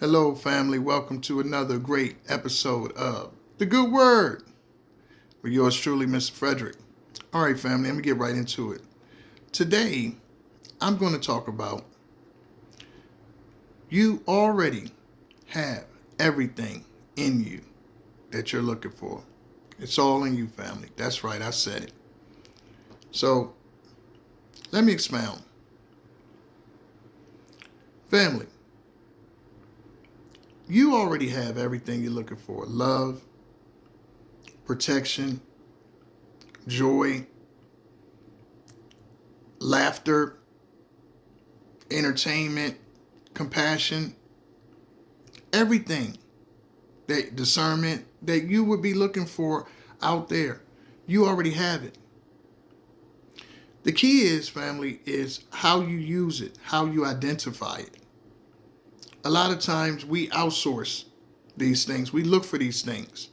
Hello, family. Welcome to another great episode of The Good Word with yours truly, Mr. Frederick. All right, family, let me get right into it. Today, I'm going to talk about you already have everything in you that you're looking for. It's all in you, family. That's right, I said it. So, let me expound. Family, you already have everything you're looking for: love, protection, joy, laughter, entertainment, compassion, everything, that discernment that you would be looking for out there. You already have it. The key is, family, is how you use it, how you identify it. A lot of times we outsource these things. We look for these things.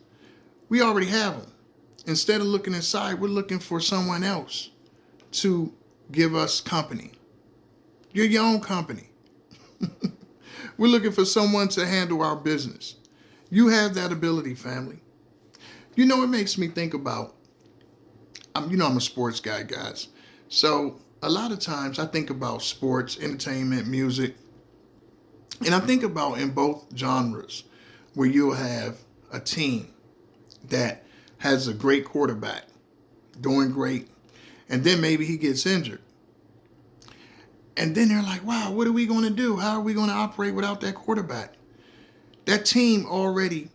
We already have them. Instead of looking inside, we're looking for someone else to give us company. You're your own company. We're looking for someone to handle our business. You have that ability, family. You know, it makes me think about, I'm a sports guy, guys. So a lot of times I think about sports, entertainment, music, and I think about in both genres where you'll have a team that has a great quarterback doing great, and then maybe he gets injured. And then they're like, wow, what are we going to do? How are we going to operate without that quarterback? That team already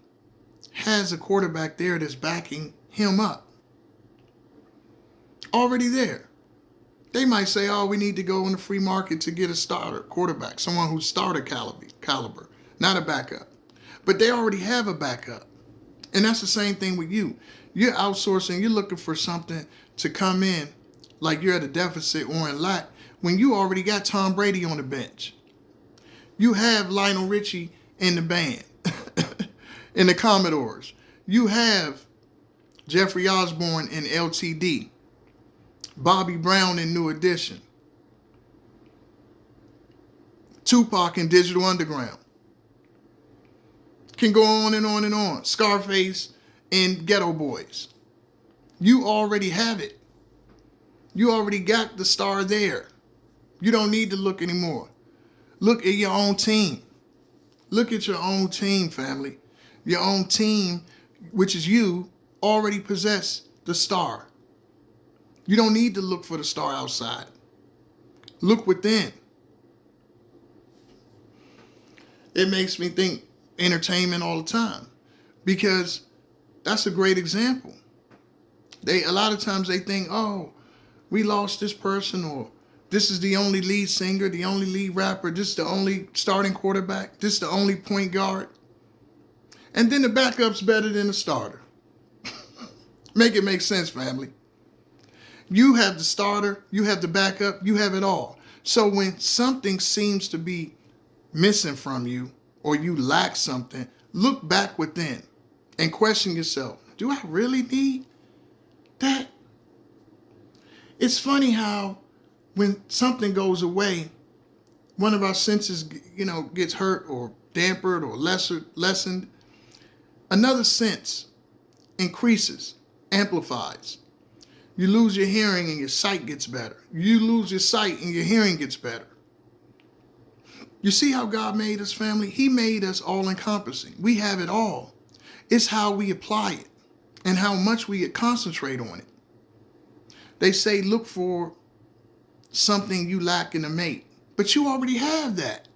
has a quarterback there that's backing him up. Already there. They might say, oh, we need to go in the free market to get a starter quarterback, someone who's starter caliber, not a backup. But they already have a backup. And that's the same thing with you. You're outsourcing, you're looking for something to come in like you're at a deficit or in lack when you already got Tom Brady on the bench. You have Lionel Richie in the band, in the Commodores. You have Jeffrey Osborne in LTD, Bobby Brown in New Edition, Tupac in Digital Underground. Can go on and on and on. Scarface in Ghetto Boys. You already have it. You already got the star there. You don't need to look anymore. Look at your own team. Look at your own team, family. Your own team, which is you, already possess the star. You don't need to look for the star outside. Look within. It makes me think entertainment all the time because that's a great example. A lot of times they think, oh, we lost this person, or this is the only lead singer, the only lead rapper, this is the only starting quarterback, this is the only point guard. And then the backup's better than the starter. Make it make sense, family. You have the starter, you have the backup, you have it all. So when something seems to be missing from you or you lack something, look back within and question yourself, do I really need that? It's funny how when something goes away, one of our senses, gets hurt or dampened or lessened, another sense increases, amplifies. You lose your hearing and your sight gets better. You lose your sight and your hearing gets better. You see how God made us, family? He made us all-encompassing. We have it all. It's how we apply it and how much we concentrate on it. They say look for something you lack in a mate, but you already have that.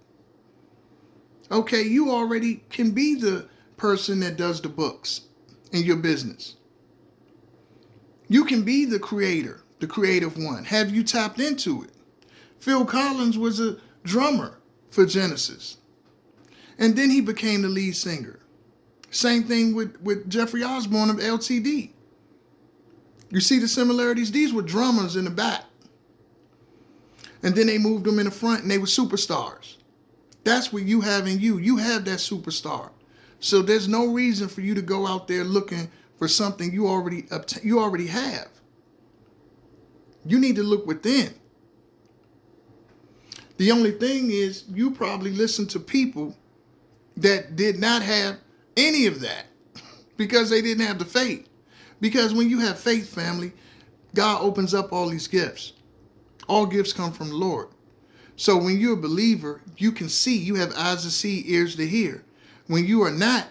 Okay, you already can be the person that does the books in your business. You can be the creator, the creative one. Have you tapped into it? Phil Collins was a drummer for Genesis, and then he became the lead singer. Same thing with Jeffrey Osborne of LTD. You see the similarities? These were drummers in the back. And then they moved them in the front and they were superstars. That's what you have in you. You have that superstar. So there's no reason for you to go out there looking for something you already have. You need to look within. The only thing is you probably listen to people that did not have any of that because they didn't have the faith. Because when you have faith, family, God opens up all these gifts. All gifts come from the Lord. So when you're a believer, you can see. You have eyes to see, ears to hear. When you are not,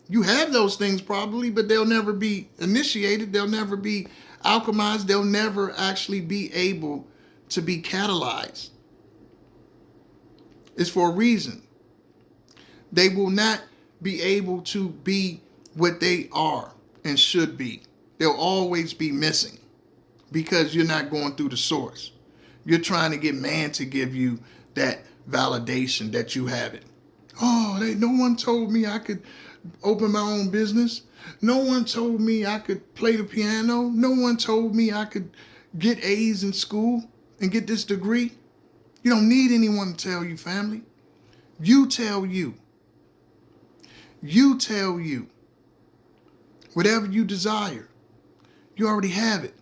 you have those things probably, but they'll never be initiated. They'll never be alchemized. They'll never actually be able to be catalyzed. It's for a reason. They will not be able to be what they are and should be. They'll always be missing because you're not going through the source. You're trying to get man to give you that validation that you have it. Oh, no one told me I could open my own business. No one told me I could play the piano. No one told me I could get A's in school and get this degree. You don't need anyone to tell you, family. You tell you. You tell you. Whatever you desire, you already have it.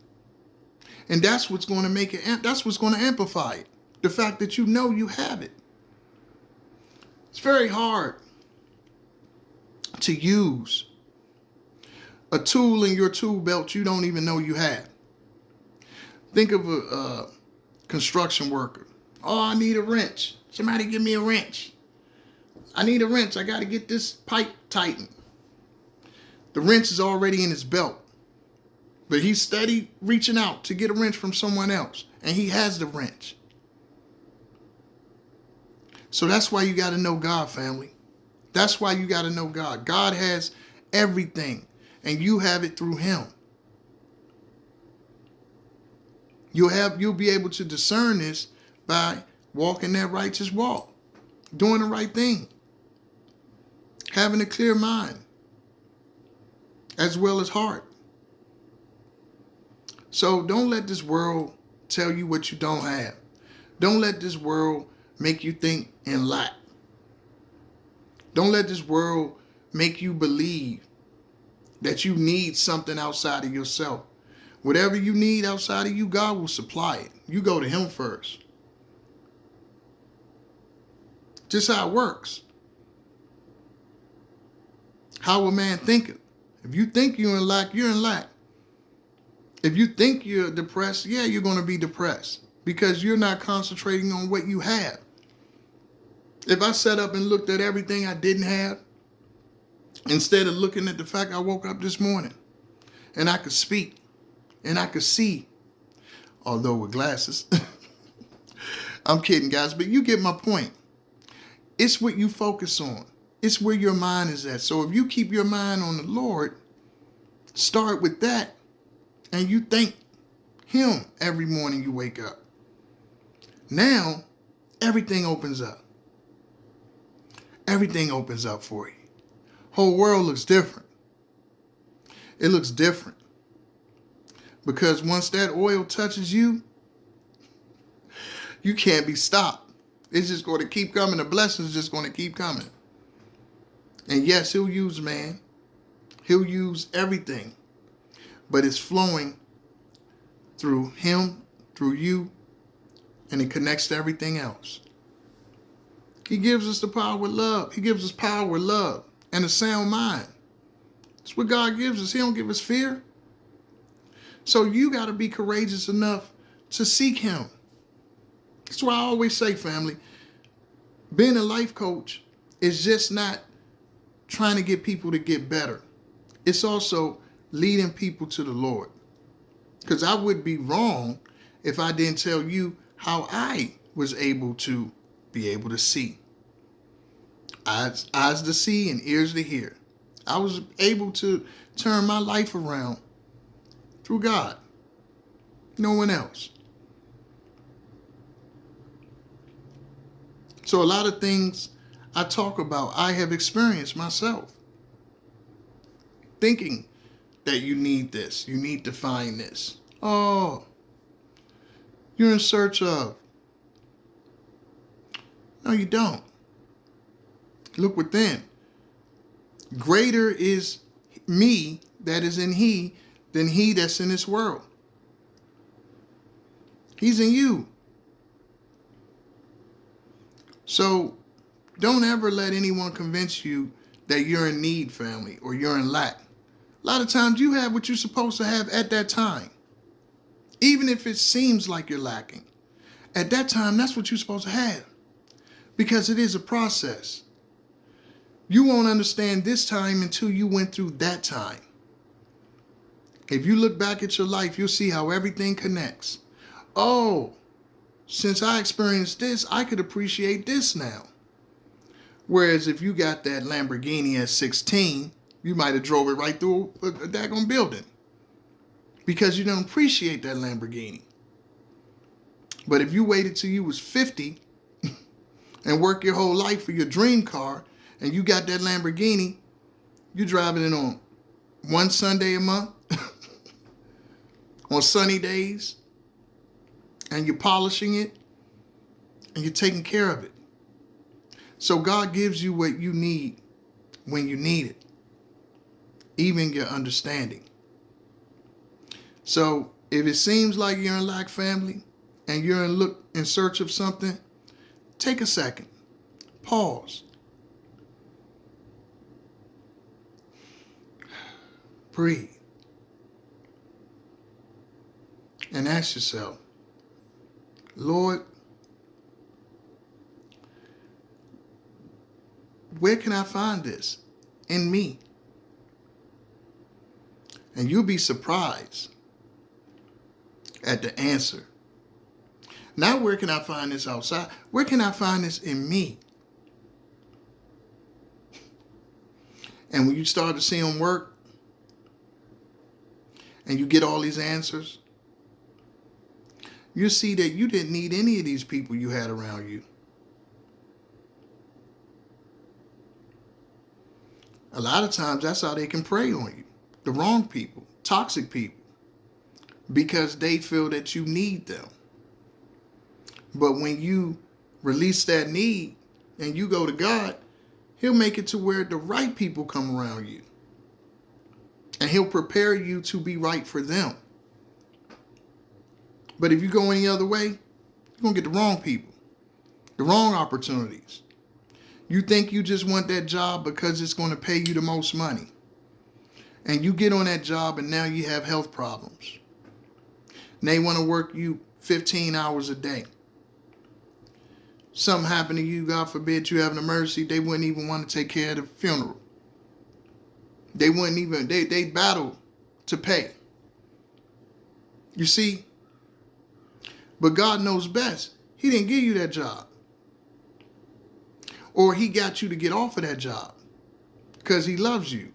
And that's what's going to make it, that's what's going to amplify it. The fact that you know you have it. It's very hard to use a tool in your tool belt you don't even know you have. Think of a construction worker. Oh, I need a wrench. Somebody give me a wrench. I need a wrench. I got to get this pipe tightened. The wrench is already in his belt. But he's steady reaching out to get a wrench from someone else. And he has the wrench. So that's why you got to know God, family. That's why you got to know God. God has everything. And you have it through him. You'll be able to discern this by walking that righteous walk. Doing the right thing. Having a clear mind. As well as heart. So don't let this world tell you what you don't have. Don't let this world make you think in lack. Don't let this world make you believe that you need something outside of yourself. Whatever you need outside of you, God will supply it. You go to him first. Just how it works. How a man thinketh. If you think you're in lack, you're in lack. If you think you're depressed, yeah, you're going to be depressed because you're not concentrating on what you have. If I sat up and looked at everything I didn't have, instead of looking at the fact I woke up this morning and I could speak and I could see, although with glasses, I'm kidding, guys, but you get my point. It's what you focus on. It's where your mind is at. So if you keep your mind on the Lord, start with that. And you thank him every morning you wake up. Now, everything opens up. Everything opens up for you. Whole world looks different. It looks different. Because once that oil touches you, you can't be stopped. It's just going to keep coming. The blessings just going to keep coming. And yes, he'll use man. He'll use everything. But it's flowing through him, through you, and it connects to everything else. He gives us the power with love. He gives us power with love and a sound mind. That's what God gives us. He don't give us fear. So you got to be courageous enough to seek him. That's why I always say, family, being a life coach is just not trying to get people to get better. It's also leading people to the Lord. Because I would be wrong if I didn't tell you how I was able to be able to see. Eyes to see and ears to hear. I was able to turn my life around through God. No one else. So a lot of things I talk about, I have experienced myself. Thinking that you need this. You need to find this. Oh, you're in search of. No, you don't. Look within. Greater is me that is in he than he that's in this world. He's in you. So Don't ever let anyone convince you that you're in need, family, or you're in lack. A lot of times you have what you're supposed to have at that time. Even if it seems like you're lacking. At that time, that's what you're supposed to have. Because it is a process. You won't understand this time until you went through that time. If you look back at your life, you'll see how everything connects. Oh, since I experienced this, I could appreciate this now. Whereas if you got that Lamborghini at 16, you might have drove it right through a daggone building. Because you don't appreciate that Lamborghini. But if you waited till you was 50 and work your whole life for your dream car, and you got that Lamborghini, you driving it on one Sunday a month, on sunny days, and you're polishing it, and you're taking care of it. So God gives you what you need when you need it, even your understanding. So if it seems like you're in lack, family, and you're in search of something, take a second, pause, breathe, and ask yourself, Lord, where can I find this in me? And you'll be surprised at the answer. Not where can I find this outside? Where can I find this in me? And when you start to see them work, and you get all these answers, you see that you didn't need any of these people you had around you. A lot of times that's how they can prey on you. The wrong people, toxic people, because they feel that you need them. But when you release that need and you go to God, He'll make it to where the right people come around you. And He'll prepare you to be right for them. But if you go any other way, you're going to get the wrong people, the wrong opportunities. You think you just want that job because it's going to pay you the most money. And you get on that job and now you have health problems. And they want to work you 15 hours a day. Something happened to you, God forbid you have an emergency, they wouldn't even want to take care of the funeral. They wouldn't even, they battle to pay. You see? But God knows best. He didn't give you that job. Or He got you to get off of that job because He loves you.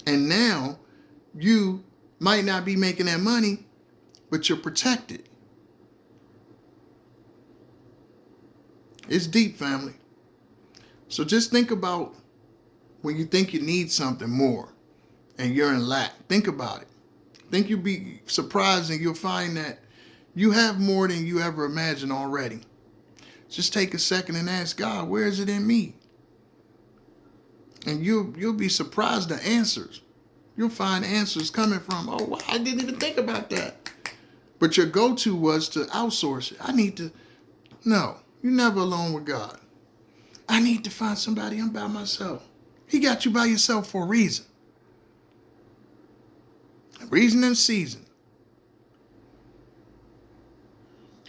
And now you might not be making that money, but you're protected. It's deep, family. So just think about when you think you need something more and you're in lack. Think about it. Think you'll be surprised and you'll find that you have more than you ever imagined already. Just take a second and ask God, where is it in me? And you'll be surprised the answers. You'll find answers coming from, oh, wow, I didn't even think about that. But your go-to was to outsource it. No, you're never alone with God. I need to find somebody. I'm by myself. He got you by yourself for a reason. A reason and season.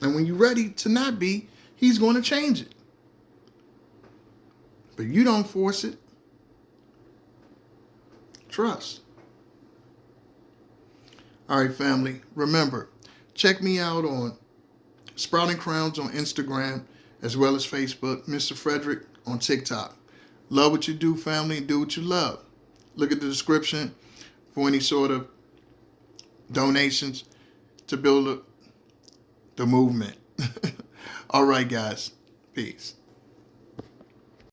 And when you're ready to not be, He's going to change it. But you don't force it. Trust. All right, family. Remember, check me out on Sprouting Crowns on Instagram as well as Facebook. Mr. Frederick on TikTok. Love what you do, family, and do what you love. Look at the description for any sort of donations to build the movement. All right, guys. Peace.